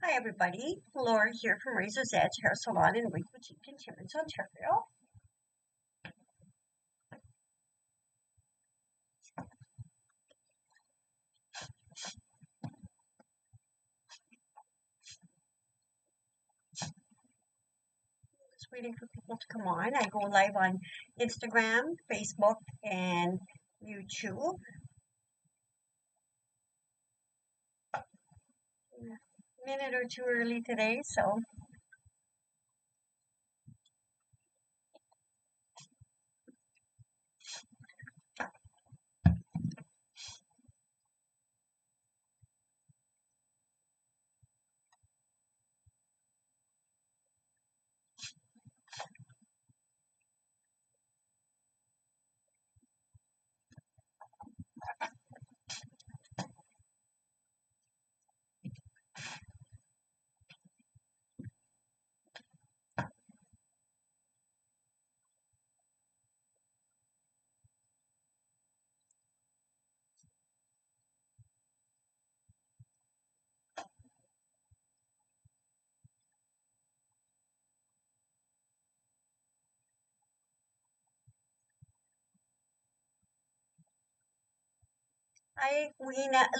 Hi everybody, Laura here from Razor's Edge Hair Salon in Wig Boutique in Timmins, Ontario. Just waiting for people to come on. I go live on Instagram, Facebook, and YouTube. A minute or two early today, so hi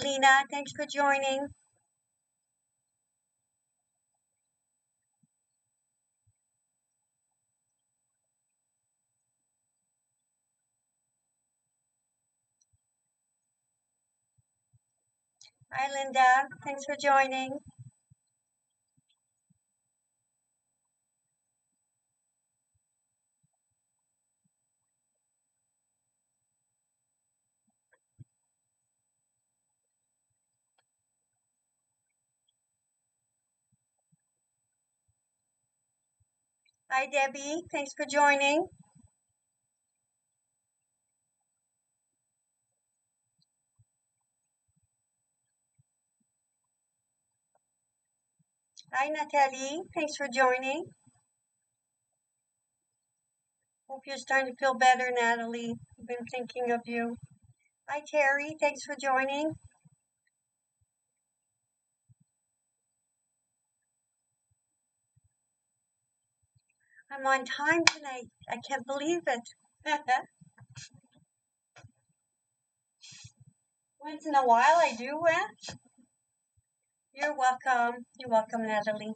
Lena, thanks for joining. Hi Linda, thanks for joining. Hi Debbie, thanks for joining. Hi Natalie, thanks for joining. Hope you're starting to feel better, Natalie. I've been thinking of you. Hi Terry, thanks for joining. I'm on time tonight. I can't believe it. Once in a while I do, eh? You're welcome. You're welcome, Natalie.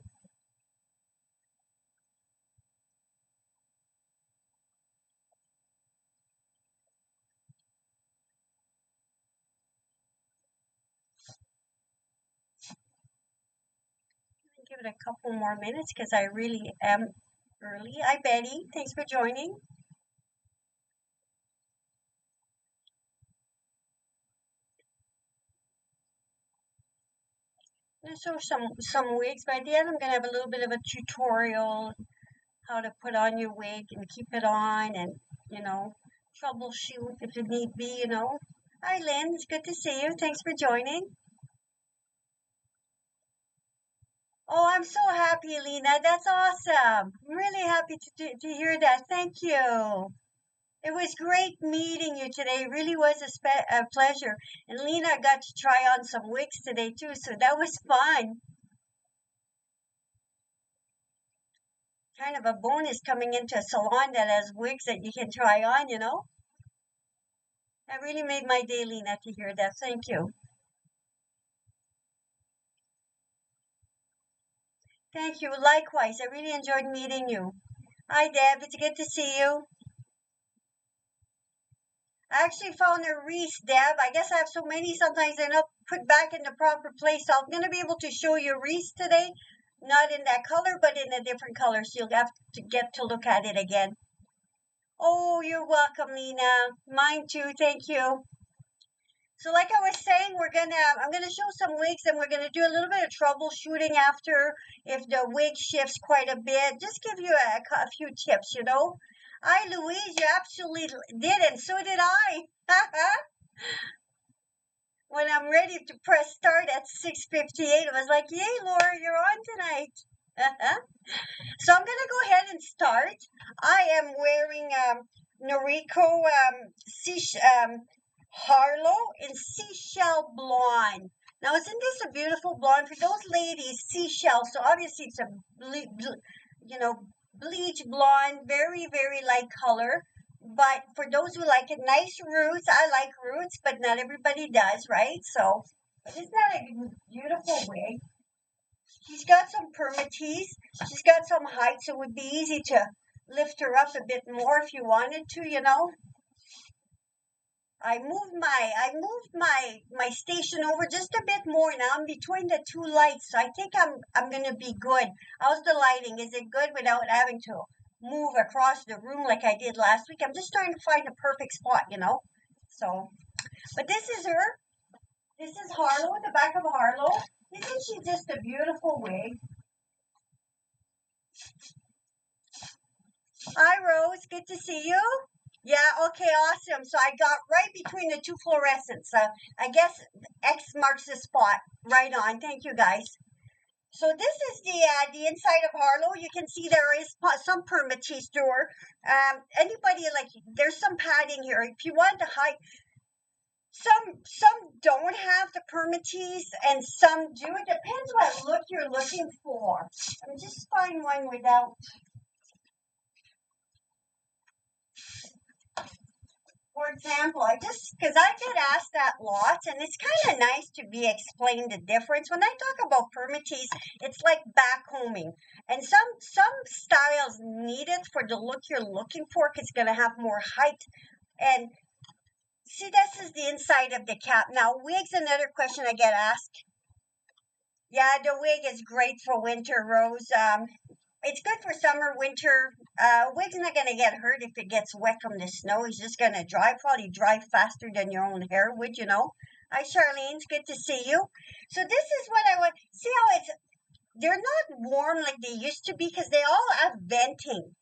Give it a couple more minutes because I really am early. Hi, Betty. Thanks for joining. I'm gonna show some wigs. By the end, I'm gonna have a little bit of a tutorial how to put on your wig and keep it on, and troubleshoot if it need be. Hi, Lynn. It's good to see you. Thanks for joining. Oh, I'm so happy, Lena. That's awesome. I'm really happy to hear that. Thank you. It was great meeting you today. It really was a pleasure. And Lena got to try on some wigs today too, so that was fun. Kind of a bonus coming into a salon that has wigs that you can try on. That really made my day, Lena, to hear that. Thank you. Thank you. Likewise, I really enjoyed meeting you. Hi, Deb. It's good to see you. I actually found a wreath, Deb. I guess I have so many, sometimes they're not put back in the proper place. So I'm going to be able to show you a wreath today. Not in that color, but in a different color. So you'll have to get to look at it again. Oh, you're welcome, Lena. Mine too. Thank you. So like I was saying, I'm gonna show some wigs and we're gonna do a little bit of troubleshooting after if the wig shifts quite a bit. Just give you a few tips. Hi, Louise, you absolutely did, and so did I. When I'm ready to press start at 6:58, I was like, yay, Laura, you're on tonight. So I'm going to go ahead and start. I am wearing Noriko Harlow in Seashell Blonde. Now, isn't this a beautiful blonde? For those ladies, seashell. So obviously it's a you know, bleach blonde, very, very light color. But for those who like it, nice roots. I like roots, but not everybody does, right? So, but isn't that a beautiful wig? She's got some permatease. She's got some height, so it would be easy to lift her up a bit more if you wanted to, you know. I moved my station over just a bit more now. I'm between the two lights, so I think I'm gonna be good. How's the lighting? Is it good without having to move across the room like I did last week? I'm just trying to find the perfect spot, you know. So, but this is her. This is Harlow, the back of Harlow. Isn't she just a beautiful wig? Hi, Rose. Good to see you. Yeah, okay, awesome. So I got right between the two fluorescents. I guess X marks the spot. Right on. Thank you, guys. So this is the inside of Harlow. You can see there is some permatease to her. Anybody like there's some padding here. If you want to hide, some don't have the permatease and some do. It depends what look you're looking for. I'm just find one without. For example, because I get asked that lots, and it's kind of nice to be explained the difference. When I talk about permatease, it's like backcombing, and some styles need it for the look you're looking for, because it's gonna have more height. And see, this is the inside of the cap. Now, wigs, another question I get asked. Yeah, the wig is great for winter, Rose. It's good for summer, winter. Wig's not gonna get hurt if it gets wet from the snow. It's just gonna dry, probably dry faster than your own hair would, you know. Hi, Charlene. It's good to see you. So this is what I want. See how they're not warm like they used to be because they all have venting.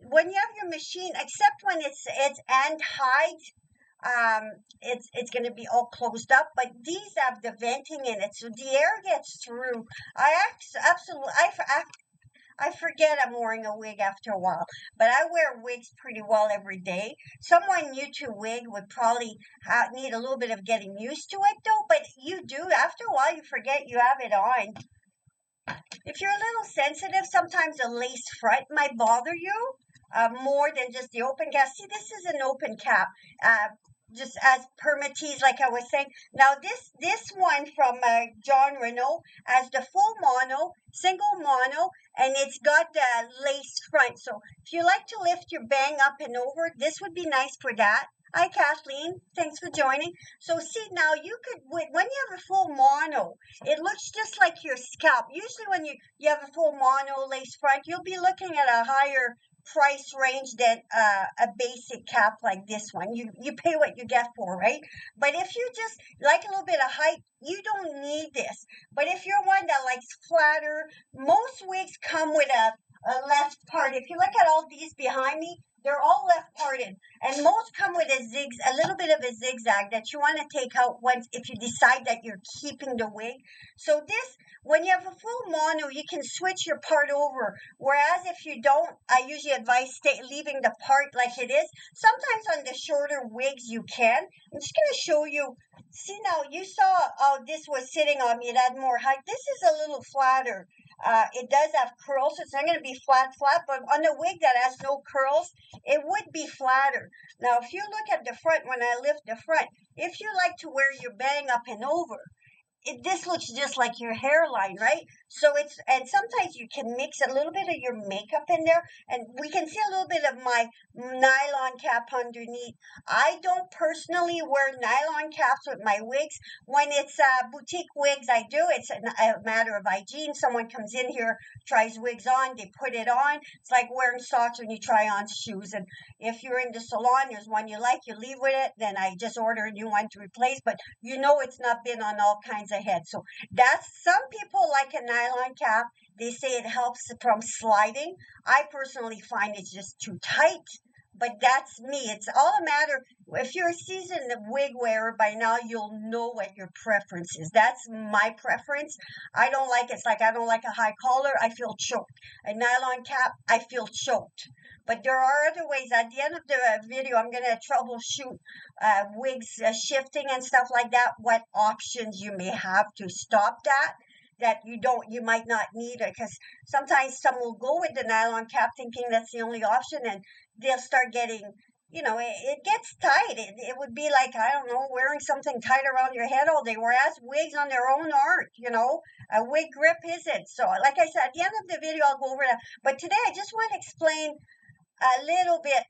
When you have your machine, except when it's and hide, it's going to be all closed up, but these have the venting in it, so the air gets through. Absolutely, I forget I'm wearing a wig after a while, but I wear wigs pretty well every day. Someone new to wig would probably need a little bit of getting used to it, though. But you do after a while. You forget you have it on. If you're a little sensitive, sometimes a lace front might bother you more than just the open cap. See, this is an open cap. Just as permatease, like I was saying. Now this one from John Renault has the full mono, single mono, and it's got the lace front. So if you like to lift your bang up and over, this would be nice for that. Hi, Kathleen. Thanks for joining. So see, now you could, when you have a full mono, it looks just like your scalp. Usually when you have a full mono lace front, you'll be looking at a higher price range than a basic cap like this one. You pay what you get for, right? But if you just like a little bit of height, you don't need this. But if you're one that likes flatter, most wigs come with a left part. If you look at all these behind me, they're all left parted, and most come with a little bit of a zigzag that you want to take out once if you decide that you're keeping the wig. So this, when you have a full mono, you can switch your part over. Whereas if you don't, I usually advise leaving the part like it is. Sometimes on the shorter wigs you can. I'm just going to show you. See, now you saw how this was sitting on me. It had more height. This is a little flatter. It does have curls, so it's not going to be flat, but on a wig that has no curls, it would be flatter. Now, if you look at the front, when I lift the front, if you like to wear your bang up and over, this looks just like your hairline, right? So and sometimes you can mix a little bit of your makeup in there, and we can see a little bit of my nylon cap underneath. I don't personally wear nylon caps with my wigs. When it's boutique wigs, I do. It's a matter of hygiene. Someone comes in here, tries wigs on, they put it on. It's like wearing socks when you try on shoes. And if you're in the salon, there's one you like, you leave with it, then I just order a new one to replace. But you know it's not been on all kinds of heads. So that's, some people like a nylon cap. They say it helps from sliding. I personally find it's just too tight. But that's me. It's all a matter. If you're a seasoned wig wearer by now, you'll know what your preference is. That's my preference. I don't like, it's like I don't like a high collar. I feel choked. A nylon cap, I feel choked. But there are other ways. At the end of the video, I'm going to troubleshoot wigs shifting and stuff like that, what options you may have to stop that you might not need it, because sometimes some will go with the nylon cap thinking that's the only option, and they'll start getting, it gets tight. It would be like, I don't know, wearing something tight around your head all day, whereas wigs on their own aren't. A wig grip isn't. So like I said, at the end of the video, I'll go over that. But today I just want to explain a little bit.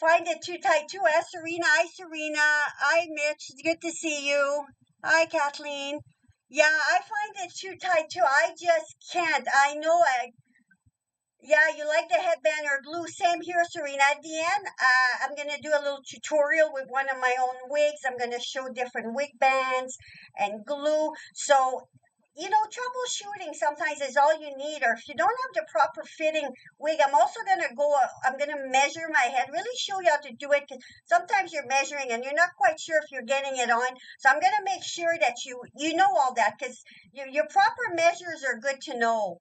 Find it too tight too. Serena. Hi, Serena. Hi, Mitch. It's good to see you. Hi, Kathleen. Yeah, I find it too tight too. I just can't. I know. Yeah, you like the headband or glue. Same here, Serena. At the end, I'm going to do a little tutorial with one of my own wigs. I'm going to show different wig bands and glue. So, troubleshooting sometimes is all you need. Or if you don't have the proper fitting wig, I'm also going to I'm going to measure my head, really show you how to do it. Because sometimes you're measuring and you're not quite sure if you're getting it on. So I'm going to make sure that you know all that, because your proper measures are good to know.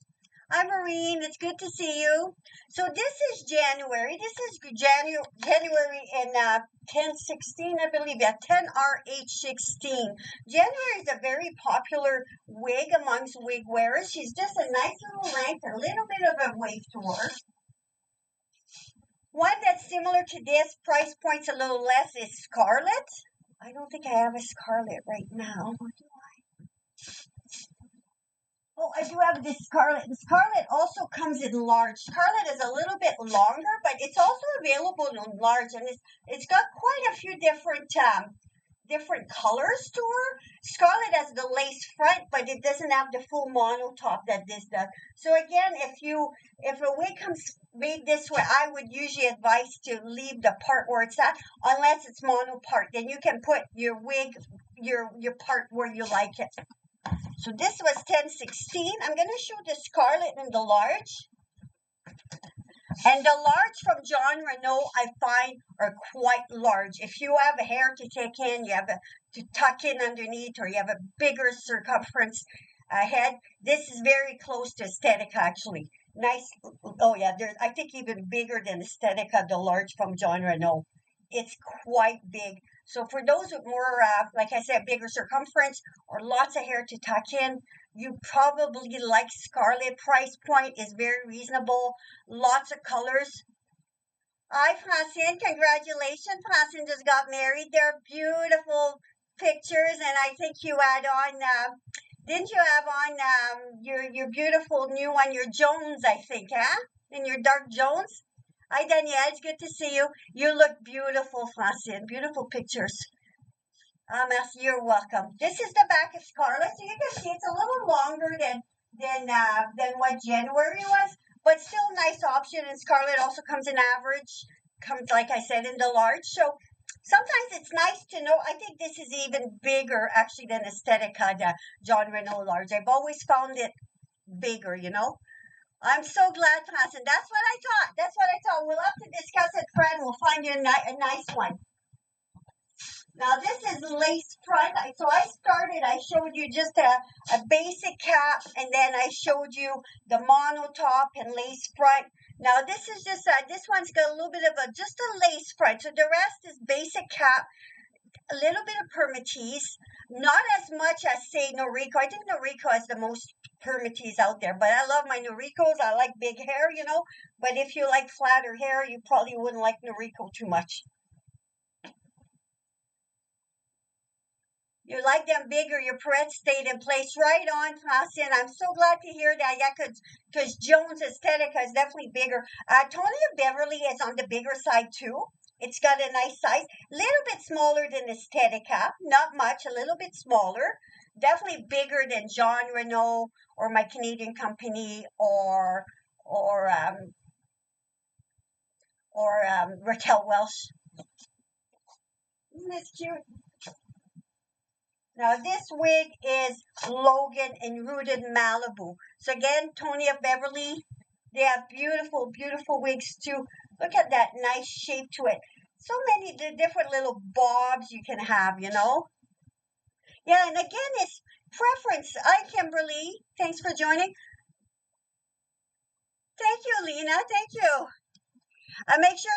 Hi, Maureen. It's good to see you. So this is January. This is January in 1016, I believe. Yeah, 10RH16. January is a very popular wig amongst wig wearers. She's just a nice little length, a little bit of a wave to her. One that's similar to this, price point's a little less, is Scarlet. I don't think I have a Scarlet right now. Oh, I do have this Scarlet. The Scarlet also comes in large. Scarlet is a little bit longer, but it's also available in large, and it's got quite a few different colors to her. Scarlet has the lace front, but it doesn't have the full mono top that this does. So again, if a wig comes made this way, I would usually advise to leave the part where it's at, unless it's mono part. Then you can put your wig, your part where you like it. So this was 1016. I'm going to show the Scarlet in the large. And the large from John Renault, I find, are quite large. If you have a hair to take in, you have to tuck in underneath, or you have a bigger circumference head, this is very close to Aesthetica, actually. Nice. Oh, yeah, there's, I think, even bigger than Aesthetica, the large from John Renault. It's quite big. So for those with more, like I said, bigger circumference or lots of hair to tuck in, you probably like Scarlet. Price point is very reasonable. Lots of colors. Hi, Francine. Congratulations. Francine just got married. They're beautiful pictures. And I think you had on, didn't you have on your beautiful new one, your Jones, I think, huh? In your dark Jones? Hi, Danielle. It's good to see you. You look beautiful, Francine. Beautiful pictures. Merci, you're welcome. This is the back of Scarlet. So you can see it's a little longer than what January was, but still a nice option. And Scarlet also comes in average, comes, like I said, in the large. So sometimes it's nice to know. I think this is even bigger, actually, than Aesthetica, the John Renault large. I've always found it bigger, I'm so glad, Hassan. That's what I thought. That's what I thought. We'll have to discuss it, friend. We'll find you a nice one. Now, this is lace front. So I showed you just a basic cap, and then I showed you the mono top and lace front. Now, this is just, this one's got a little bit of just a lace front. So the rest is basic cap, a little bit of permatease, not as much as, say, Noriko. I think Noriko has the most permatease out there, but I love my Norikos. I like big hair, but if you like flatter hair, you probably wouldn't like Noriko too much. You like them bigger, your Perrette stayed in place. Right on, Francine. I'm so glad to hear that. Yeah, because Jones Aesthetica is definitely bigger. Tony of Beverly is on the bigger side, too. It's got a nice size. Little bit smaller than Aesthetica. Not much, a little bit smaller. Definitely bigger than John Renault or my Canadian company or Raquel Welch. Isn't this cute? Now, this wig is Logan in Rooted Malibu. So, again, Tony of Beverly, they have beautiful, beautiful wigs, too. Look at that nice shape to it. So many different little bobs you can have, Yeah, and again, it's preference. Hi, Kimberly. Thanks for joining. Thank you, Lena. Thank you. I make sure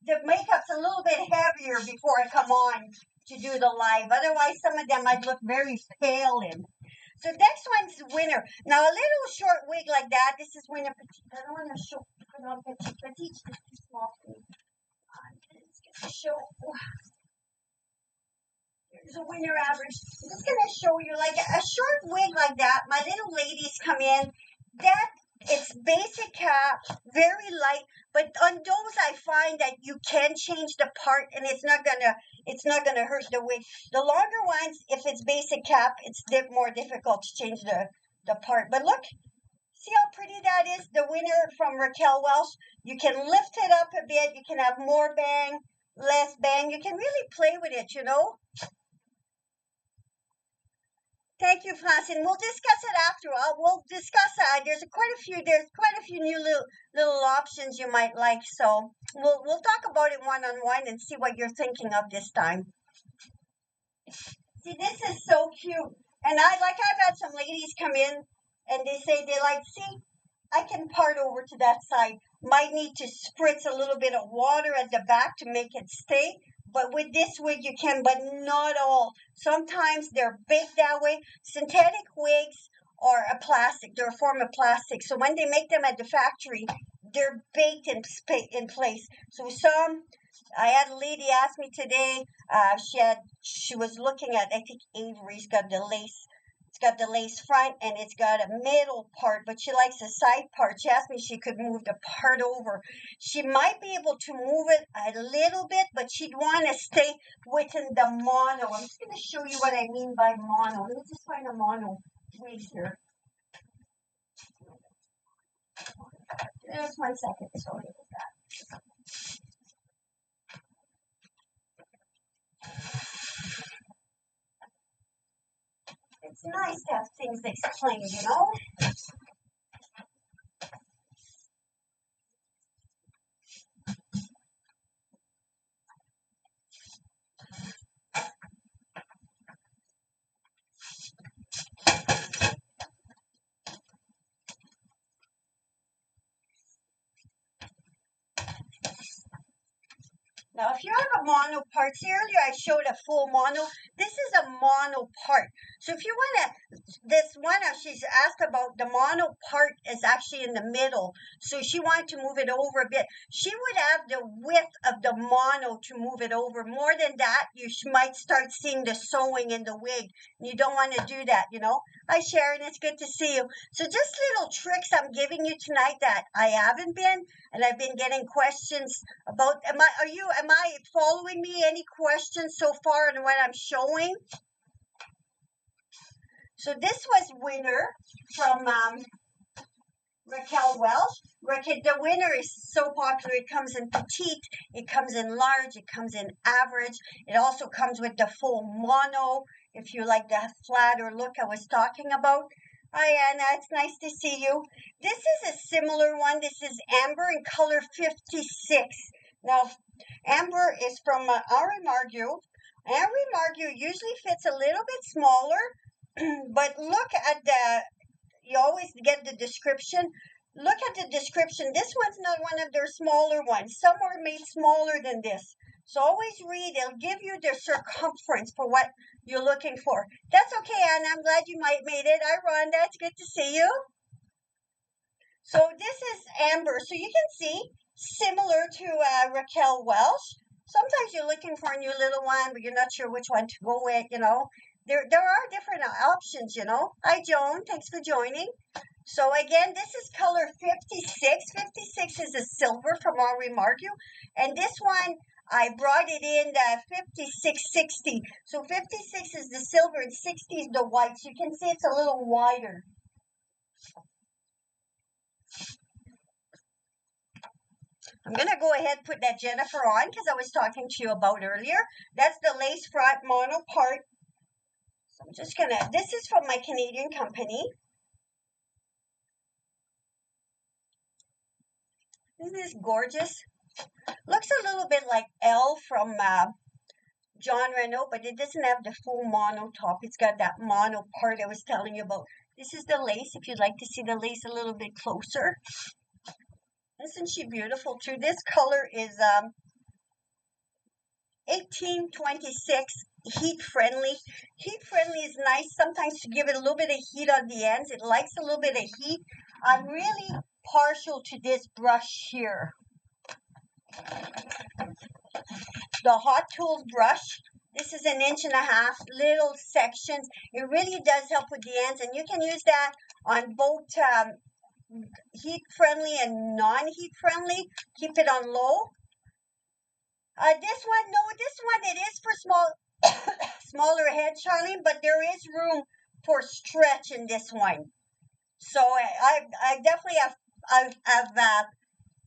the makeup's a little bit heavier before I come on to do the live. Otherwise, some of them I'd look very pale in. So next one's winter. Now, a little short wig like that, this is winter petite. I don't want to show put on petite. Petite is too small for me. It's going to show. Here's a winter average. I'm just going to show you like a short wig like that. My little ladies come in. That it's basic cap, very light, but on those I find that you can change the part and it's not gonna hurt the wig. The longer ones, if it's basic cap, it's more difficult to change the part. But look, see how pretty that is? The winner from Raquel Welch. You can lift it up a bit. You can have more bang, less bang. You can really play with it, you know. Thank you, Francine. We'll discuss it after. We'll discuss that. There's quite a few new little options you might like. So we'll talk about it one-on-one and see what you're thinking of this time. See, this is so cute. And I've had some ladies come in and they say they like, see, I can part over to that side. Might need to spritz a little bit of water at the back to make it stay. But with this wig you can, but not all. Sometimes they're baked that way. Synthetic wigs are a plastic. They're a form of plastic. So when they make them at the factory, they're baked in place. So I had a lady ask me today, she was looking at, I think Avery's got the lace. It's got the lace front and it's got a middle part, but she likes the side part. She asked me if she could move the part over. She might be able to move it a little bit, but she'd want to stay within the mono. I'm just going to show you what I mean by mono. Let me just find a mono wig here. Just 1 second. Sorry about that. It's nice to have things explained, you know? Now, if you have a mono part, see earlier I showed a full mono. This is a mono part. So if you want she's asked about the mono part is actually in the middle. So she wanted to move it over a bit. She would have the width of the mono to move it over. More than that, you might start seeing the sewing in the wig. You don't want to do that, you know. Hi, Sharon. It's good to see you. So just little tricks I'm giving you tonight that I haven't been, and I've been getting questions about. Am I following me? Any questions so far on what I'm showing? So this was winner from Raquel Welch. The winner is so popular. It comes in petite, it comes in large, it comes in average. It also comes with the full mono, if you like the flatter look I was talking about. Hi, Anna. It's nice to see you. This is a similar one. This is Amber in color 56. Now, Amber is from Henri Margu. Henri Margu usually fits a little bit smaller, but look at you always get the description. Look at the description. This one's not one of their smaller ones. Some are made smaller than this. So always read. It'll give you the circumference for what you're looking for. That's okay, Anna. I'm glad you made it. Hi, Rhonda. It's good to see you. So this is Amber. So you can see, similar to Raquel Welch. Sometimes you're looking for a new little one, but you're not sure which one to go with, you know. There are different options, you know. Hi, Joan. Thanks for joining. So again, this is color 56. 56 is a silver from Henri Margu. And this one, I brought it in 5660. So 56 is the silver and 60 is the white. So you can see it's a little wider. I'm going to go ahead and put that Jennifer on because I was talking to you about earlier. That's the lace front mono part. So I'm just going to, this is from my Canadian company. Isn't this gorgeous? Looks a little bit like Elle from John Renault, but it doesn't have the full mono top. It's got that mono part I was telling you about. This is the lace, if you'd like to see the lace a little bit closer. Isn't she beautiful too? This color is 1826, heat friendly. Heat friendly is nice sometimes to give it a little bit of heat on the ends. It likes a little bit of heat. I'm really partial to this brush here, the Hot Tools brush. This is 1.5 inches, little sections. It really does help with the ends, and you can use that on both heat friendly and non-heat friendly. Keep it on low. This one, it is for smaller head, Charlene, but there is room for stretch in this one. So I definitely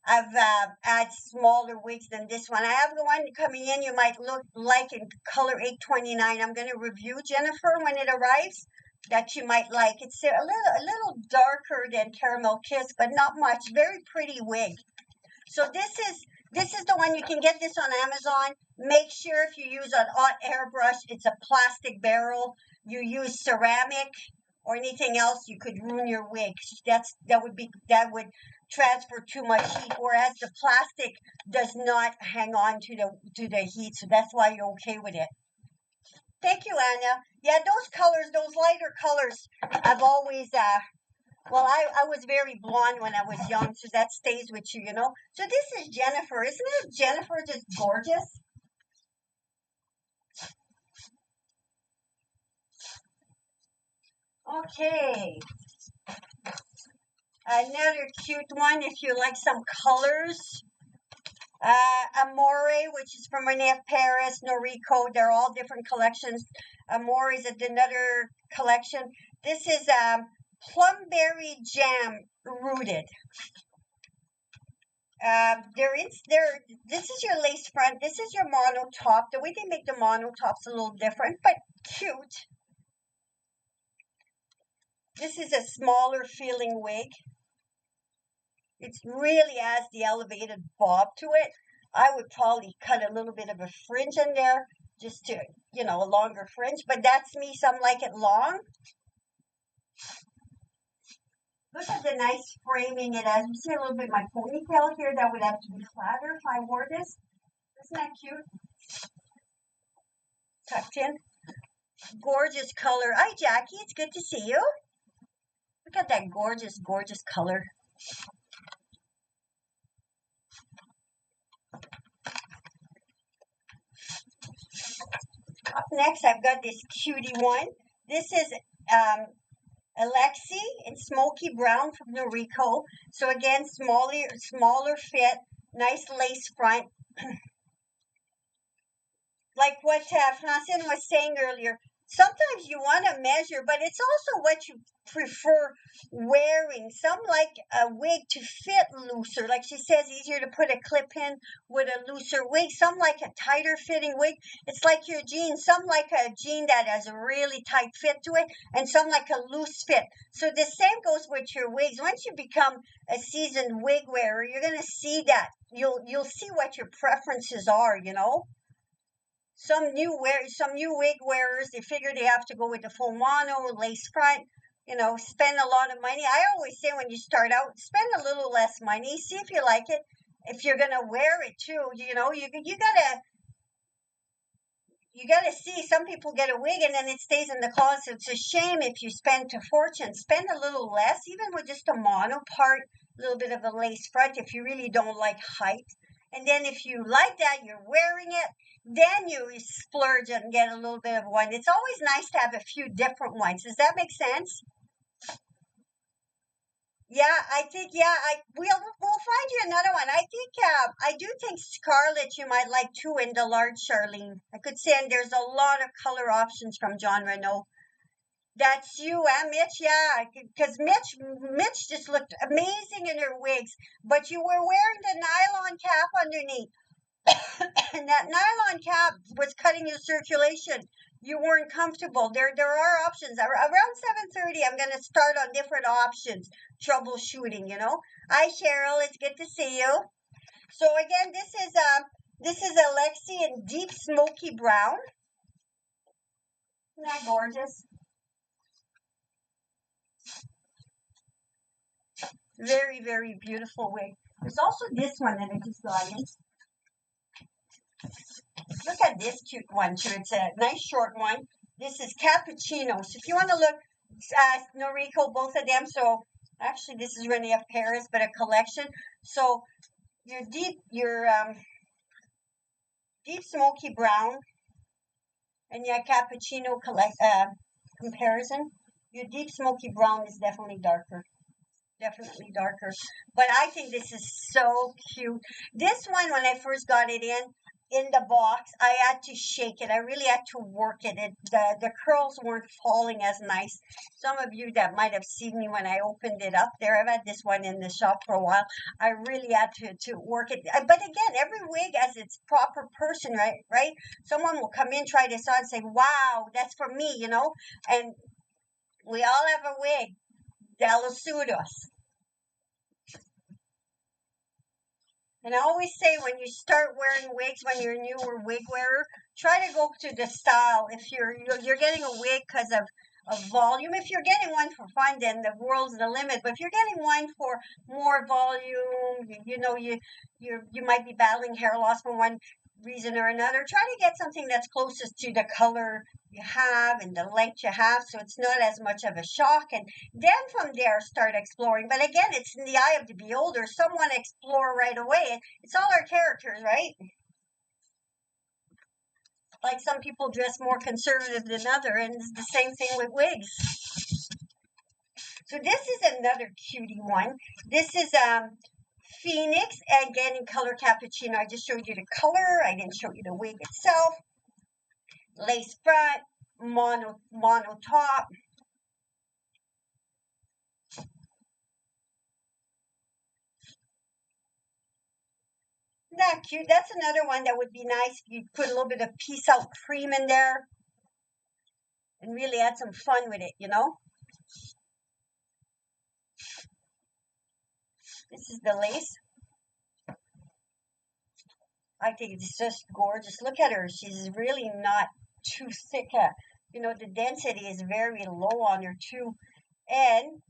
I've had smaller wigs than this one. I have the one coming in you might look like in color 829. I'm going to review, Jennifer, when it arrives, that you might like. It's a little darker than Caramel Kiss, but not much. Very pretty wig. So this is the one. You can get this on Amazon. Make sure if you use an hot airbrush, it's a plastic barrel. You use ceramic or anything else, you could ruin your wig. That would transfer too much heat, whereas the plastic does not hang on to the heat, so that's why you're okay with it. Thank you, Anna. Yeah, those colors, those lighter colors, I've always well, I was very blonde when I was young, so that stays with you, you know. So this is Jennifer. Isn't it Jennifer just gorgeous? Okay. Another cute one if you like some colors. Amore, which is from Renee Paris, Noriko. They're all different collections. Amore is another collection. This is Plumberry Jam Rooted. This is your lace front. This is your mono top. The way they make the mono top's a little different, but cute. This is a smaller feeling wig. It really has the elevated bob to it. I would probably cut a little bit of a fringe in there just to, a longer fringe, but that's me. Some like it long. Look at the nice framing it has. You see a little bit of my ponytail here that would have to be flatter if I wore this. Isn't that cute? Tucked in. Gorgeous color. Hi, Jackie. It's good to see you. Look at that gorgeous, gorgeous color. Up next, I've got this cutie one. This is Alexi in Smoky Brown from Noriko. So again, smaller fit, nice lace front. Like what Francine was saying earlier, sometimes you want to measure, but it's also what you prefer wearing. Some like a wig to fit looser. Like she says, easier to put a clip in with a looser wig. Some like a tighter fitting wig. It's like your jeans. Some like a jean that has a really tight fit to it, and some like a loose fit. So the same goes with your wigs. Once you become a seasoned wig wearer, you're going to see that. You'll see what your preferences are, Some new wig wearers, they figure they have to go with the full mono, lace front, spend a lot of money. I always say when you start out, spend a little less money, see if you like it. If you're gonna wear it too, you gotta see. Some people get a wig and then it stays in the closet. It's a shame if you spend a fortune. Spend a little less, even with just a mono part, a little bit of a lace front if you really don't like height. And then if you like that, you're wearing it, then you splurge and get a little bit of one. It's always nice to have a few different ones. Does that make sense? Yeah, I think we'll find you another one. I do think Scarlet you might like too in the large, Charlene. I could say, and there's a lot of color options from John Renault. That's you, Mitch? Yeah, because Mitch just looked amazing in her wigs, but you were wearing the nylon cap underneath. And that nylon cap was cutting your circulation. You weren't comfortable. There are options. Around 7:30, I'm going to start on different options, troubleshooting. Hi, Cheryl. It's good to see you. So again, this is Alexi in deep smoky brown. Isn't that gorgeous? Very, very beautiful wig. There's also this one that I just got in. Look at this cute one too. It's a nice short one. This is cappuccino. So if you want to look, Noriko, both of them. So actually, this is Rene of Paris, but a collection. So your deep smoky brown, and your cappuccino comparison. Your deep smoky brown is definitely darker. Definitely darker. But I think this is so cute. This one, when I first got it in the box, I had to shake it. I really had to work it. The curls weren't falling as nice. Some of you that might have seen me when I opened it up there, I've had this one in the shop for a while. I really had to work it. But again, every wig has its proper person, right? Someone will come in, try this on, and say, wow, that's for me, And we all have a wig that'll suit us. And I always say when you start wearing wigs, when you're a newer wig wearer, try to go to the style. If you're getting a wig because of volume, if you're getting one for fun, then the world's the limit. But if you're getting one for more volume, you might be battling hair loss for one reason or another. Try to get something that's closest to the color you have and the length you have, so it's not as much of a shock. And then from there, start exploring. But again, it's in the eye of the beholder. Some want to explore right away. It's all our characters, right? Like some people dress more conservative than other, and it's the same thing with wigs. So this is another cutie one. This is Phoenix, again in color cappuccino. I just showed you the color. I didn't show you the wig itself. Lace front, mono top. Isn't that cute? That's another one that would be nice. You'd put a little bit of Peace Out cream in there and really add some fun with it, This is the lace. I think it's just gorgeous. Look at her. She's really not too thick. The density is very low on her too. And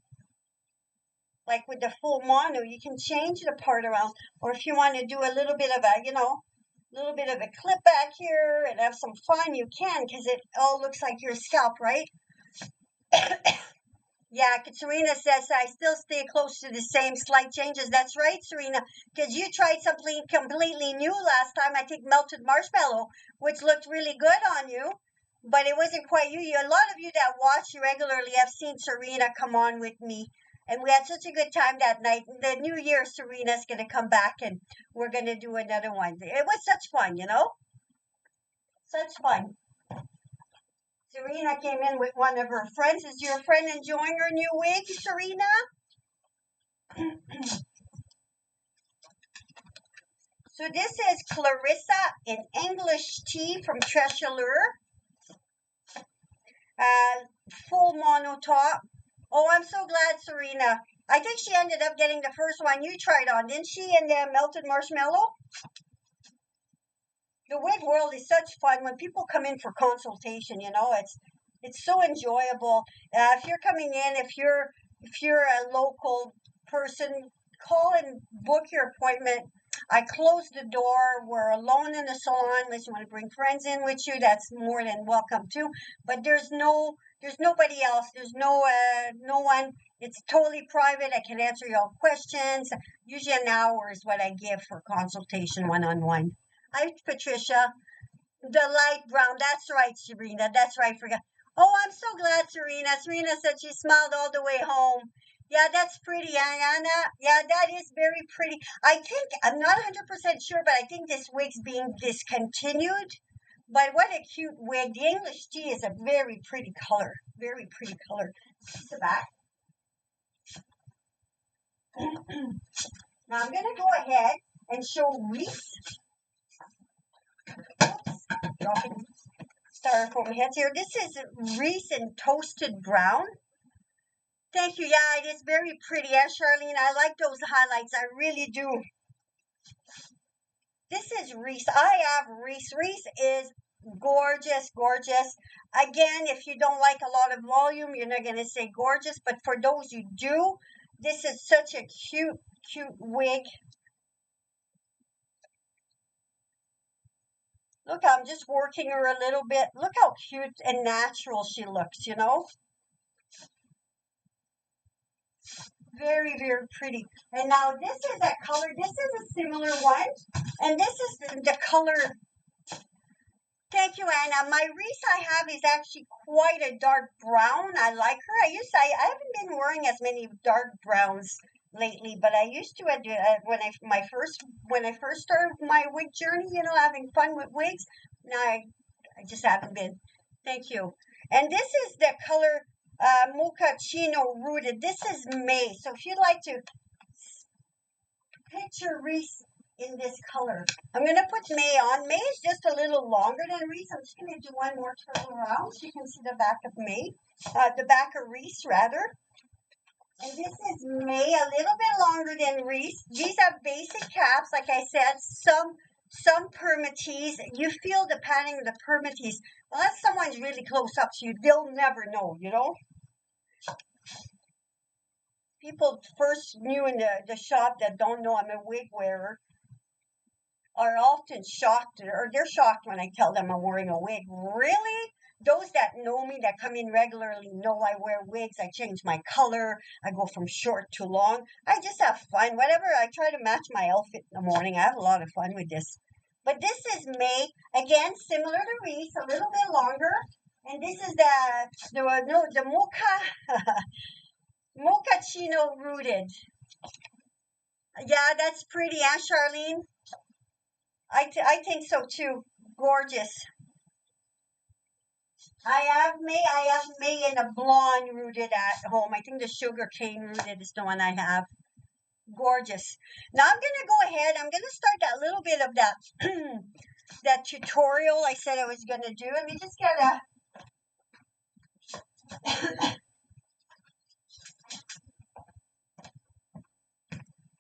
like with the full mono, you can change the part around. Or if you want to do a little bit of little bit of a clip back here and have some fun, you can, because it all looks like your scalp, right? Yeah, Serena says, I still stay close to the same slight changes. That's right, Serena, because you tried something completely new last time. I think melted marshmallow, which looked really good on you, but it wasn't quite you. A lot of you that watch regularly have seen Serena come on with me, and we had such a good time that night. The new year, Serena's going to come back, and we're going to do another one. It was such fun, Such fun. Serena came in with one of her friends. Is your friend enjoying her new wig, Serena? So this is Clarissa in English tea from Treasurer. Full mono top. Oh, I'm so glad, Serena. I think she ended up getting the first one you tried on, didn't she? In the melted marshmallow? The wig world is such fun when people come in for consultation. It's so enjoyable. If you're coming in, if you're a local person, call and book your appointment. I close the door. We're alone in the salon. Unless you want to bring friends in with you, that's more than welcome too. But there's nobody else. There's no one. It's totally private. I can answer your questions. Usually an hour is what I give for consultation one-on-one. Hi, Patricia. The light brown. That's right, Serena. That's right. Forgot. Oh, I'm so glad, Serena. Serena said she smiled all the way home. Yeah, that's pretty, Anna. Yeah, that is very pretty. I think, I'm not 100% sure, but I think this wig's being discontinued. But what a cute wig. The English tea is a very pretty color. Very pretty color. This is the back. Now I'm going to go ahead and show Reese. Oops, dropping styrofoam heads here. This is Reese in Toasted Brown. Thank you. Yeah, it is very pretty. Yeah, Charlene, I like those highlights. I really do. This is Reese. I have Reese. Reese is gorgeous, gorgeous. Again, if you don't like a lot of volume, you're not going to say gorgeous. But for those who do, this is such a cute, cute wig. Look, I'm just working her a little bit. Look how cute and natural she looks, you know? Very, very pretty. And now this is that color. This is a similar one. And this is the color. Thank you, Anna. My wreath I have is actually quite a dark brown. I like her. I haven't been wearing as many dark browns lately, but I used to when I first started my wig journey, you know, having fun with wigs. Now I just haven't been. Thank you. And this is the color mochaccino rooted. This is May. So if you'd like to picture wreath in this color. I'm going to put May on. May is just a little longer than Reese. I'm just going to do one more turn around so you can see the back of May. The back of Reese, rather. And this is May, a little bit longer than Reese. These are basic caps, like I said. Some permatees. You feel the padding of the permatees. Unless someone's really close up to you, they'll never know, you know? People first new in the shop that don't know I'm a wig wearer are often shocked, or they're shocked when I tell them I'm wearing a wig. Really? Those that know me, that come in regularly, know I wear wigs. I change my color. I go from short to long. I just have fun. Whatever, I try to match my outfit in the morning. I have a lot of fun with this. But this is May. Again, similar to Reese, a little bit longer. And this is the mochaccino rooted. Yeah, that's pretty, huh, Charlene? I think so too. Gorgeous. I have May in a blonde rooted at home. I think the sugar cane rooted is the one I have. Gorgeous. Now I'm gonna go ahead. I'm gonna start that little bit of that that tutorial I said I was gonna do. Let me just get a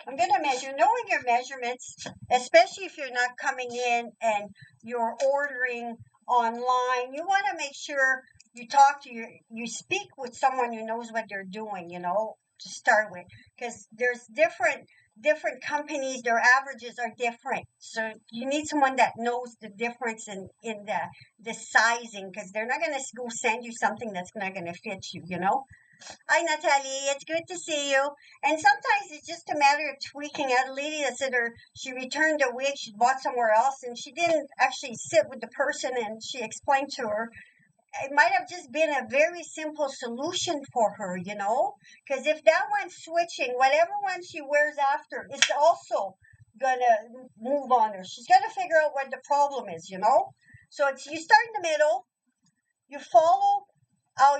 I'm going to measure, knowing your measurements, especially if you're not coming in and you're ordering online, you want to make sure you speak with someone who knows what they're doing, you know, to start with, because there's different companies, their averages are different. So you need someone that knows the difference in the sizing, because they're not going to go send you something that's not going to fit you, you know. Hi, Natalie. It's good to see you. And sometimes it's just a matter of tweaking. I had a lady that said she returned a wig she bought somewhere else, and she didn't actually sit with the person, and she explained to her. It might have just been a very simple solution for her, you know? Because if that one's switching, whatever one she wears after is also going to move on her. She's got to figure out what the problem is, you know? So you start in the middle, you follow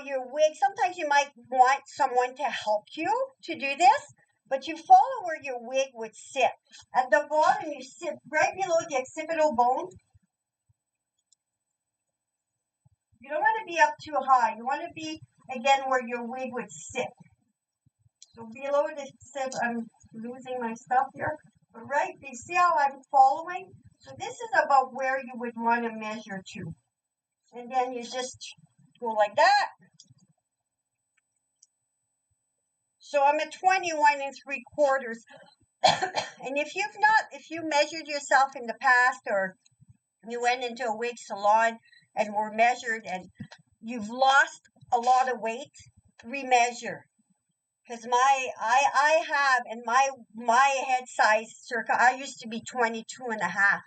your wig. Sometimes you might want someone to help you to do this, but you follow where your wig would sit. At the bottom, you sit right below the occipital bone. You don't want to be up too high. You want to be, again, where your wig would sit. So below the sit, I'm losing my stuff here. But right, you see how I'm following? So this is about where you would want to measure to. And then you just go like that. So I'm at 21 3/4. And if you measured yourself in the past, or you went into a wig salon and were measured and you've lost a lot of weight, remeasure. Because I have, and my head size circa, I used to be 22 and a half.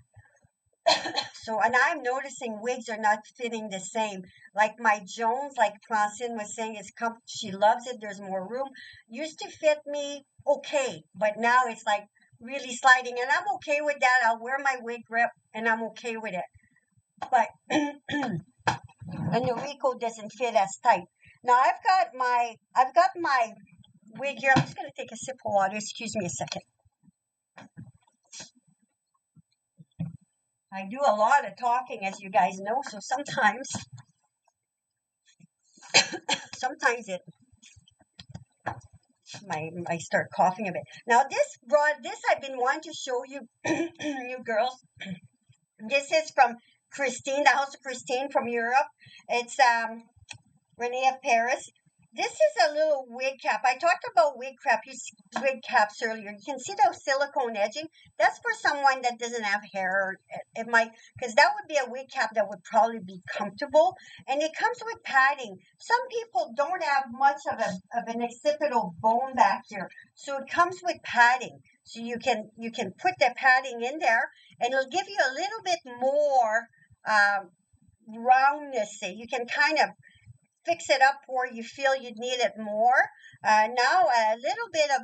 So, and I'm noticing wigs are not fitting the same. Like my Jones, like Francine was saying, she loves it. There's more room. Used to fit me okay, but now it's like really sliding, and I'm okay with that. I'll wear my wig grip, and I'm okay with it. But and the Rico doesn't fit as tight. Now I've got my wig here. I'm just gonna take a sip of water. Excuse me a second. I do a lot of talking, as you guys know, so sometimes I start coughing a bit. Now this I've been wanting to show you, you girls. This is from Christine, the House of Christine from Europe. It's Renee of Paris. This is a little wig cap. I talked about wig caps earlier. You can see the silicone edging. That's for someone that doesn't have hair. It might, because that would be a wig cap that would probably be comfortable. And it comes with padding. Some people don't have much of an occipital bone back here, so it comes with padding. So you can put the padding in there, and it'll give you a little bit more roundness. You can kind of fix it up where you feel you need it more. Now, a little bit of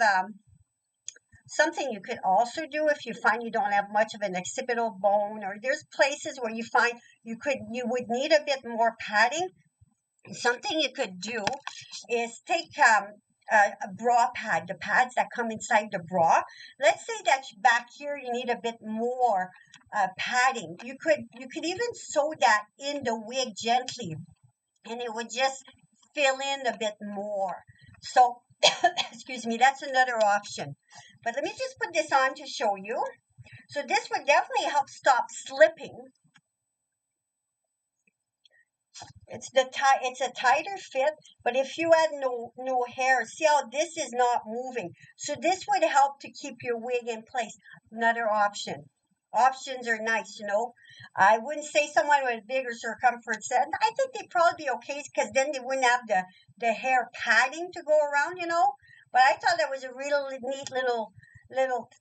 something you could also do if you find you don't have much of an occipital bone, or there's places where you find you would need a bit more padding. Something you could do is take a bra pad, the pads that come inside the bra. Let's say that back here you need a bit more padding. You could even sew that in the wig gently, and it would just fill in a bit more. So, excuse me, that's another option. But let me just put this on to show you. So this would definitely help stop slipping. It's a tighter fit, but if you had no hair, see how this is not moving. So this would help to keep your wig in place. Another option. Options are nice, you know. I wouldn't say someone with bigger circumference. I think they'd probably be okay, because then they wouldn't have the hair padding to go around, you know. But I thought that was a really neat little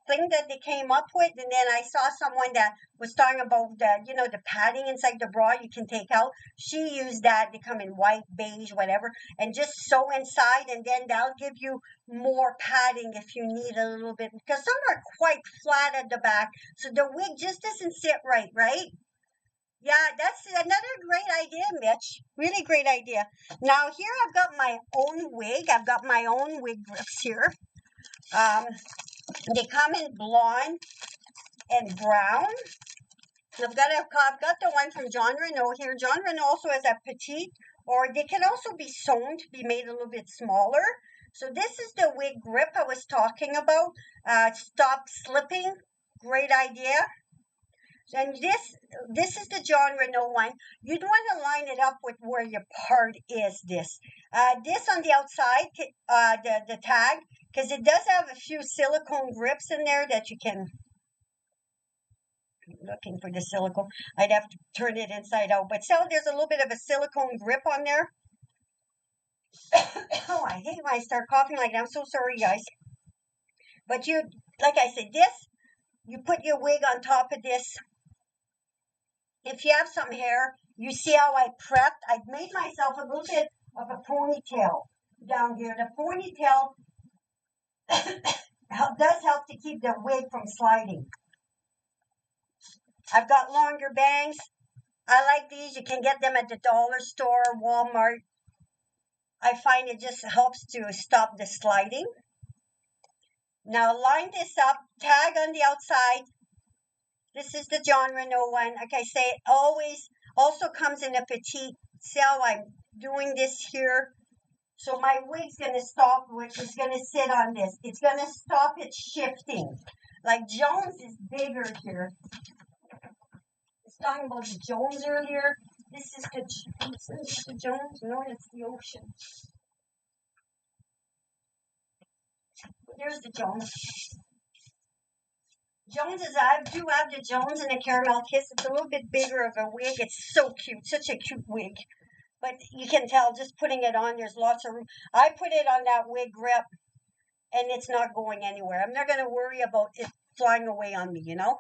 thing that they came up with. And then I saw someone that was talking about the padding inside the bra you can take out. She used that. They come in white, beige, whatever, and just sew inside, and then that'll give you more padding if you need a little bit, because some are quite flat at the back, so the wig just doesn't sit right. Yeah, that's another great idea, Mitch. Really great idea. Now here I've got my own wig. I've got my own wig grips here. They come in blonde and brown. I've got the one from John Renault here. John Renault also has a petite, or they can also be sewn to be made a little bit smaller. So this is the wig grip I was talking about. Stop slipping. Great idea. And this is the John Renault one. You'd want to line it up with where your part is. This on the outside, the tag, because it does have a few silicone grips in there that you can. Looking for the silicone, I'd have to turn it inside out. But so there's a little bit of a silicone grip on there. Oh, I hate when I start coughing like that. I'm so sorry, guys. But like I said, you put your wig on top of this. If you have some hair, you see how I prepped. I made myself a little bit of a ponytail down here. The ponytail does help to keep the wig from sliding. I've got longer bangs. I like these. You can get them at the dollar store, Walmart. I find it just helps to stop the sliding. Now line this up, tag on the outside. This is the John Renault one. Like I say, it always also comes in a petite. See how I'm doing this here? So my wig's going to stop, which is going to sit on this. It's going to stop it shifting. Like Jones is bigger here. Talking about the Jones earlier. This is the Jones. No, it's the ocean. There's the Jones. I do have the Jones and the Caramel Kiss. It's a little bit bigger of a wig. It's so cute. Such a cute wig. But you can tell just putting it on, there's lots of room. I put it on that wig grip, and it's not going anywhere. I'm not going to worry about it flying away on me, you know.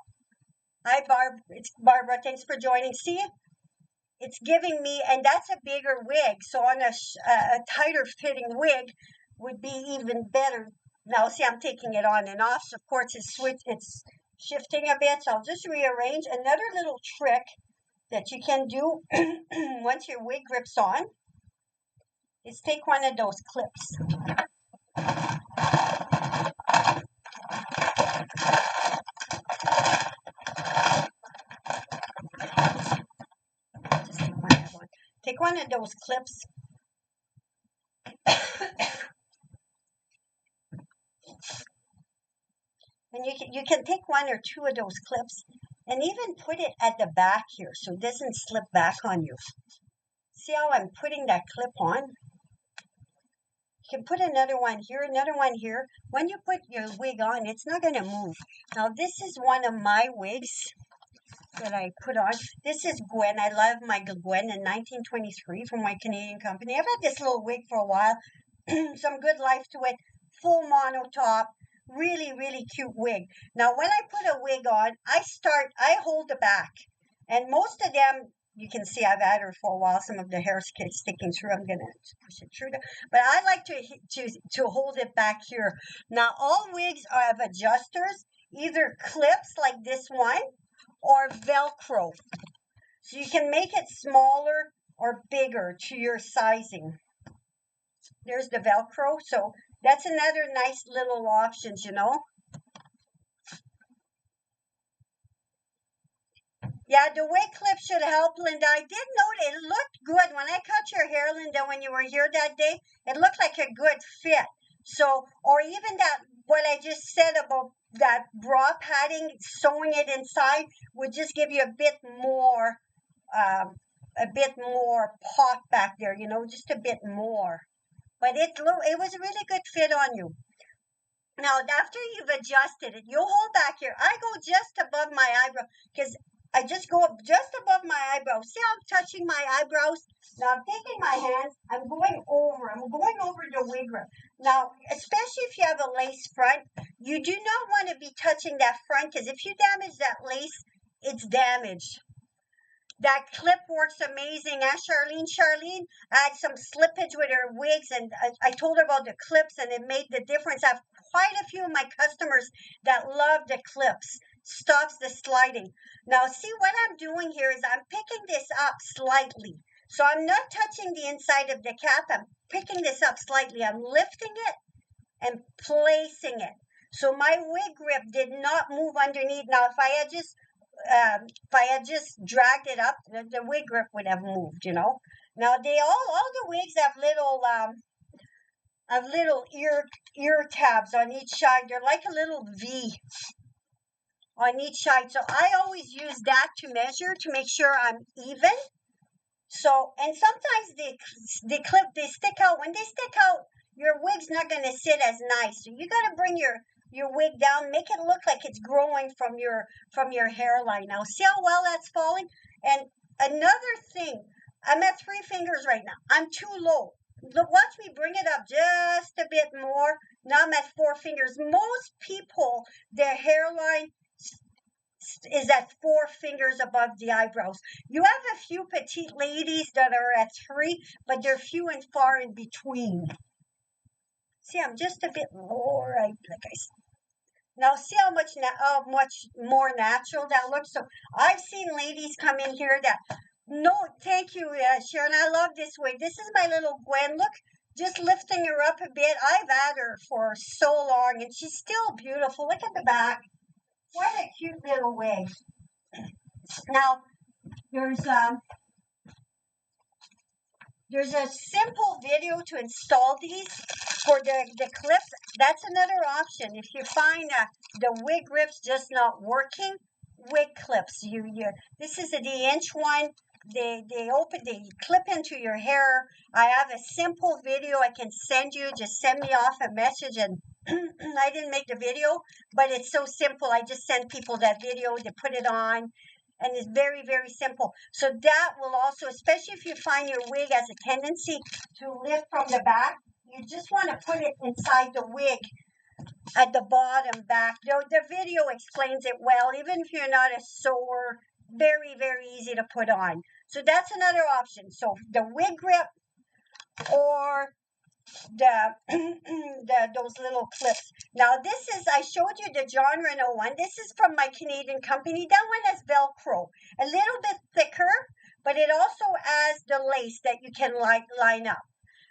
Hi, Barb. It's Barbara. Thanks for joining. See, it's giving me, and that's a bigger wig. So on a tighter fitting wig would be even better. Now, see, I'm taking it on and off. So of course, it's shifting a bit. So I'll just rearrange. Another little trick that you can do once your wig grips on is take one of those clips. Take one of those clips. And you can take one or two of those clips and even put it at the back here so it doesn't slip back on you. See how I'm putting that clip on? You can put another one here, another one here. When you put your wig on, it's not going to move. Now, this is one of my wigs that I put on. This is Gwen. I love my Gwen in 1923 from my Canadian company. I've had this little wig for a while. Some good life to it. Full mono top. Really, really cute wig. Now, when I put a wig on, I hold the back. And most of them, you can see I've had her for a while. Some of the hair is sticking through. I'm going to push it through. But I like to hold it back here. Now, all wigs have adjusters, either clips like this one or Velcro. So you can make it smaller or bigger to your sizing. There's the Velcro. So that's another nice little options, you know. Yeah, the wig clip should help, Linda. I did note it looked good. When I cut your hair, Linda, when you were here that day, it looked like a good fit. So, or even that, what I just said about that bra padding, sewing it inside would just give you a bit more pop back there, you know, just a bit more. But it was a really good fit on you. Now, after you've adjusted it, you'll hold back here. I go just above my eyebrow because I just go up just above my eyebrow. See how I'm touching my eyebrows? Now I'm taking my hands, I'm going over the wig rim. Now, especially if you have a lace front, you do not want to be touching that front because if you damage that lace, it's damaged. That clip works amazing. Ask Charlene. Charlene had some slippage with her wigs, and I told her about the clips, and it made the difference. I have quite a few of my customers that love the clips. Stops the sliding. Now, see what I'm doing here is I'm picking this up slightly. So I'm not touching the inside of the cap. I'm picking this up slightly. I'm lifting it and placing it. So my wig grip did not move underneath. Now, if I had just dragged it up, the wig grip would have moved, you know. Now all the wigs have little ear tabs on each side. They're like a little V on each side. So I always use that to measure to make sure I'm even. So, and sometimes they stick out. When they stick out, your wig's not going to sit as nice. So you got to bring your wig down, make it look like it's growing from your hairline. Now, see how well that's falling? And another thing, I'm at 3 fingers right now. I'm too low. Look, watch me bring it up just a bit more. Now I'm at 4 fingers. Most people, their hairline is at 4 fingers above the eyebrows. You have a few petite ladies that are at 3, but they're few and far in between. See, I'm just a bit more, like I said. Now, see how much more natural that looks. So I've seen ladies come in here that, no, thank you, Sharon. I love this wig. This is my little Gwen. Look, just lifting her up a bit. I've had her for so long, and she's still beautiful. Look at the back. What a cute little wig. Now, there's a simple video to install these for the clips. That's another option. If you find the wig grips just not working, wig clips. This is the inch one. They clip into your hair. I have a simple video I can send you. Just send me off a message, and I didn't make the video, but it's so simple. I just send people that video. They put it on. And it's very, very simple. So that will also, especially if you find your wig has a tendency to lift from the back, you just want to put it inside the wig at the bottom back. The video explains it well, even if you're not a sewer. Very, very easy to put on. So that's another option. So the wig grip or those little clips. Now I showed you the John Renault one. This is from my Canadian company. That one has Velcro, a little bit thicker, but it also has the lace that you can line up.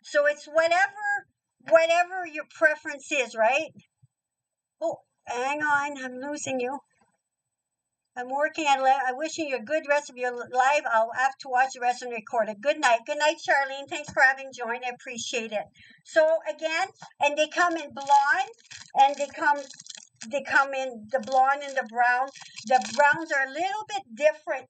So it's whatever your preference is, right? Oh, hang on, I'm losing you. I'm working on I'm wishing you a good rest of your life. I'll have to watch the rest and record it. Good night. Good night, Charlene. Thanks for having joined. I appreciate it. So again, and they come in blonde, and they come in the blonde and the brown. The browns are a little bit different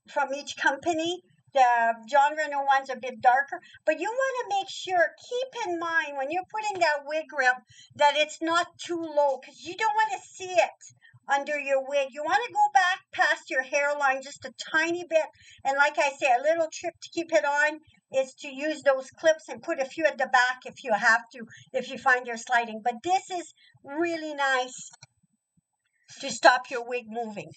from each company. The John Renault one's a bit darker, but you want to make sure, keep in mind when you're putting that wig grip that it's not too low because you don't want to see it under your wig. You want to go back past your hairline just a tiny bit. And like I say, a little trick to keep it on is to use those clips and put a few at the back if you have to, if you find you're sliding. But this is really nice to stop your wig moving.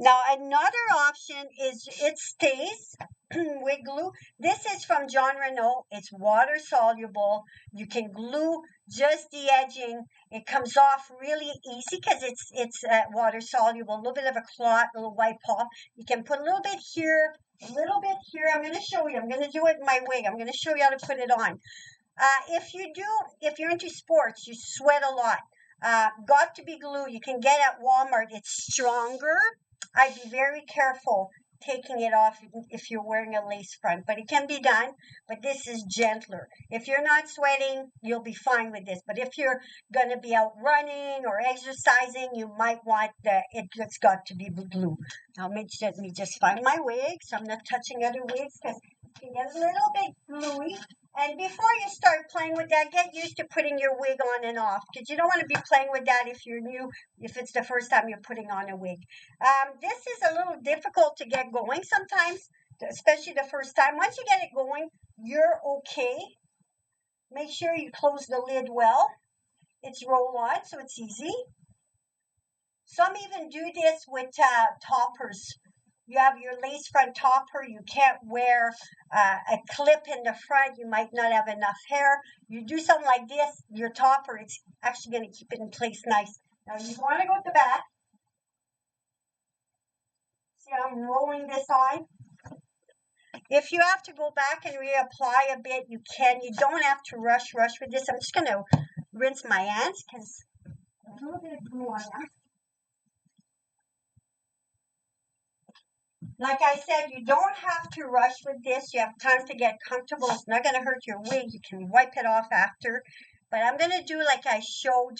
Now, another option is it stays wig glue. This is from John Renault. It's water soluble. You can glue just the edging. It comes off really easy because it's water soluble. A little bit of a clot, a little white paw. You can put a little bit here, a little bit here. I'm going to show you. I'm going to do it in my wig. I'm going to show you how to put it on. If you're into sports, you sweat a lot. Got to be glue. You can get at Walmart. It's stronger. I'd be very careful taking it off if you're wearing a lace front, but it can be done. But this is gentler. If you're not sweating, you'll be fine with this. But if you're going to be out running or exercising, you might want it's got to be glue. Now, let me just find my wig. So I'm not touching other wigs because it can get a little bit gluey. And before you start playing with that, get used to putting your wig on and off because you don't want to be playing with that if you're new, if it's the first time you're putting on a wig. This is a little difficult to get going sometimes, especially the first time. Once you get it going, you're okay. Make sure you close the lid well. It's roll-on, so it's easy. Some even do this with toppers. You have your lace front topper. You can't wear a clip in the front. You might not have enough hair. You do something like this, your topper, it's actually going to keep it in place nice. Now you want to go to the back. See, I'm rolling this on. If you have to go back and reapply a bit, you can. You don't have to rush with this. I'm just going to rinse my hands because a little bit of glue on them. Like I said, you don't have to rush with this. You have time to get comfortable. It's not going to hurt your wig. You can wipe it off after. But I'm going to do like I showed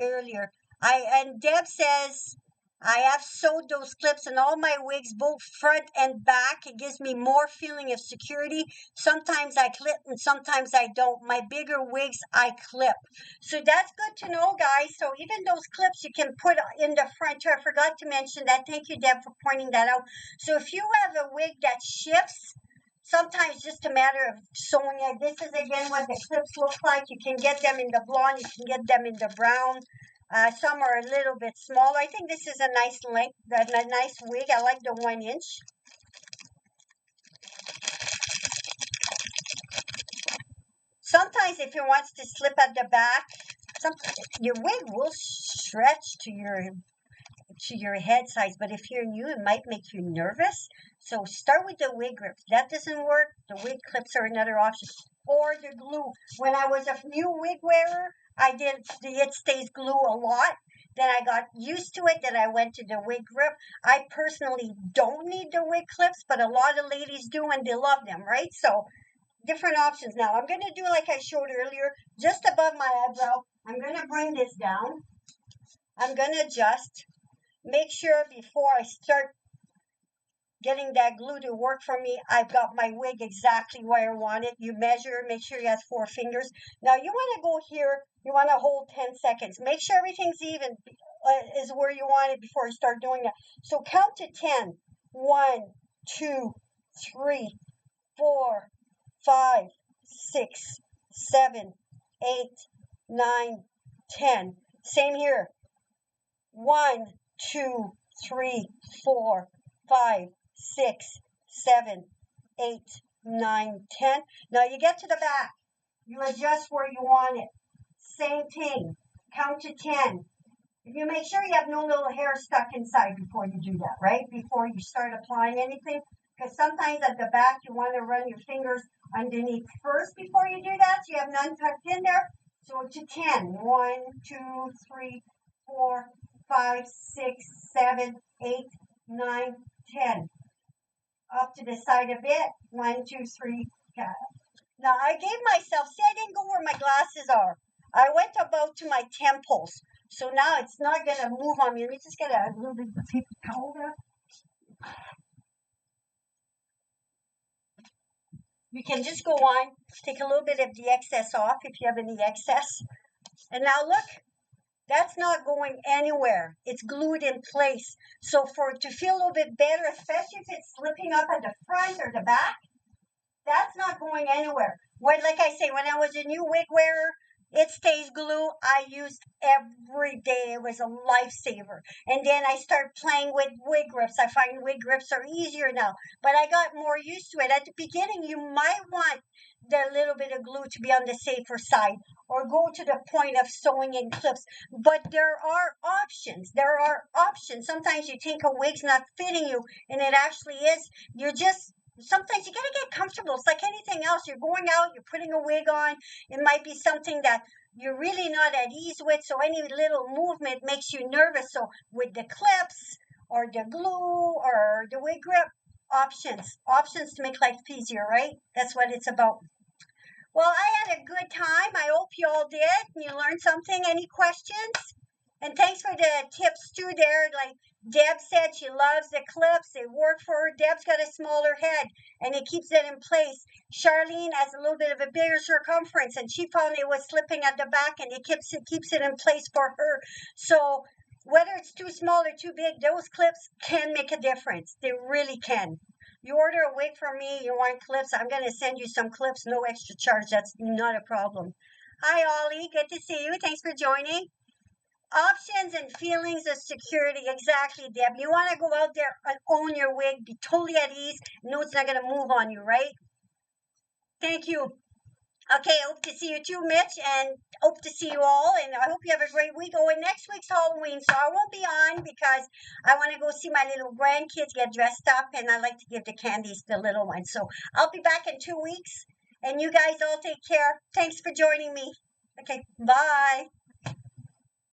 earlier. And Deb says, I have sewed those clips in all my wigs, both front and back. It gives me more feeling of security. Sometimes I clip and sometimes I don't. My bigger wigs, I clip. So that's good to know, guys. So even those clips you can put in the front too. I forgot to mention that. Thank you, Deb, for pointing that out. So if you have a wig that shifts, sometimes just a matter of sewing it. This is again what the clips look like. You can get them in the blonde. You can get them in the brown. Some are a little bit smaller. I think this is a nice length, a nice wig. I like the 1 inch. Sometimes if it wants to slip at the back, your wig will stretch to your head size. But if you're new, it might make you nervous. So start with the wig grip. If that doesn't work, the wig clips are another option. Or the glue. When I was a new wig wearer, it stays glue a lot. Then I got used to it. Then I went to the wig grip. I personally don't need the wig clips, but a lot of ladies do and they love them, right? So different options. Now I'm going to do like I showed earlier, just above my eyebrow. I'm going to bring this down. I'm going to adjust. Make sure before I start getting that glue to work for me, I've got my wig exactly where I want it. You measure, make sure you have 4 fingers. Now you want to go here, you want to hold 10 seconds. Make sure everything's even, is where you want it before you start doing it. So count to 10. 1, 2, 3, 4, 5, 6, 7, 8, 9, 10. Same here. 1, 2, 3, 4, 5, 6, 7, 8, 9, 10. Now you get to the back. You adjust where you want it. Same thing. Count to 10. You make sure you have no little hair stuck inside before you do that, right? Before you start applying anything. Because sometimes at the back you want to run your fingers underneath first before you do that. So you have none tucked in there. So to 10. 1, 2, 3, 4, 5, 6, 7, 8, 9, 10. Up to the side a bit. 1, 2, 3. Now I gave myself, see, I didn't go where my glasses are. I went about to my temples. So now it's not going to move on me. Let me just get a little bit of paper towel there. You can just go on, take a little bit of the excess off if you have any excess. And now look, that's not going anywhere. It's glued in place. So for it to feel a little bit better, especially if it's slipping up at the front or the back, that's not going anywhere. When, like I say, when I was a new wig wearer, it stays glue. I used every day. It was a lifesaver. And then I start playing with wig grips. I find wig grips are easier now. But I got more used to it. At the beginning, you might want the little bit of glue to be on the safer side or go to the point of sewing in clips. But there are options. There are options. Sometimes you think a wig's not fitting you, and it actually is. You're just sometimes you gotta get comfortable. It's like anything else. You're going out, you're putting a wig on. It might be something that you're really not at ease with, so any little movement makes you nervous. So with the clips or the glue or the wig grip, options to make life easier, right? That's what it's about. Well, I had a good time. I hope you all did. And you learned something. Any questions? And thanks for the tips too there. Like Deb said, she loves the clips. They work for her. Deb's got a smaller head and it keeps it in place. Charlene has a little bit of a bigger circumference and she found it was slipping at the back and it keeps it in place for her. So whether it's too small or too big, those clips can make a difference. They really can. You order a wig from me, you want clips, I'm going to send you some clips, no extra charge. That's not a problem. Hi, Ollie. Good to see you. Thanks for joining. Options and feelings of security. Exactly, Deb. You want to go out there and own your wig, be totally at ease, know it's not going to move on you, right? Thank you. Okay, hope to see you too, Mitch, and hope to see you all. And I hope you have a great week. Oh, and next week's Halloween, so I won't be on because I want to go see my little grandkids get dressed up, and I like to give the candies to the little ones. So I'll be back in 2 weeks, and you guys all take care. Thanks for joining me. Okay, bye.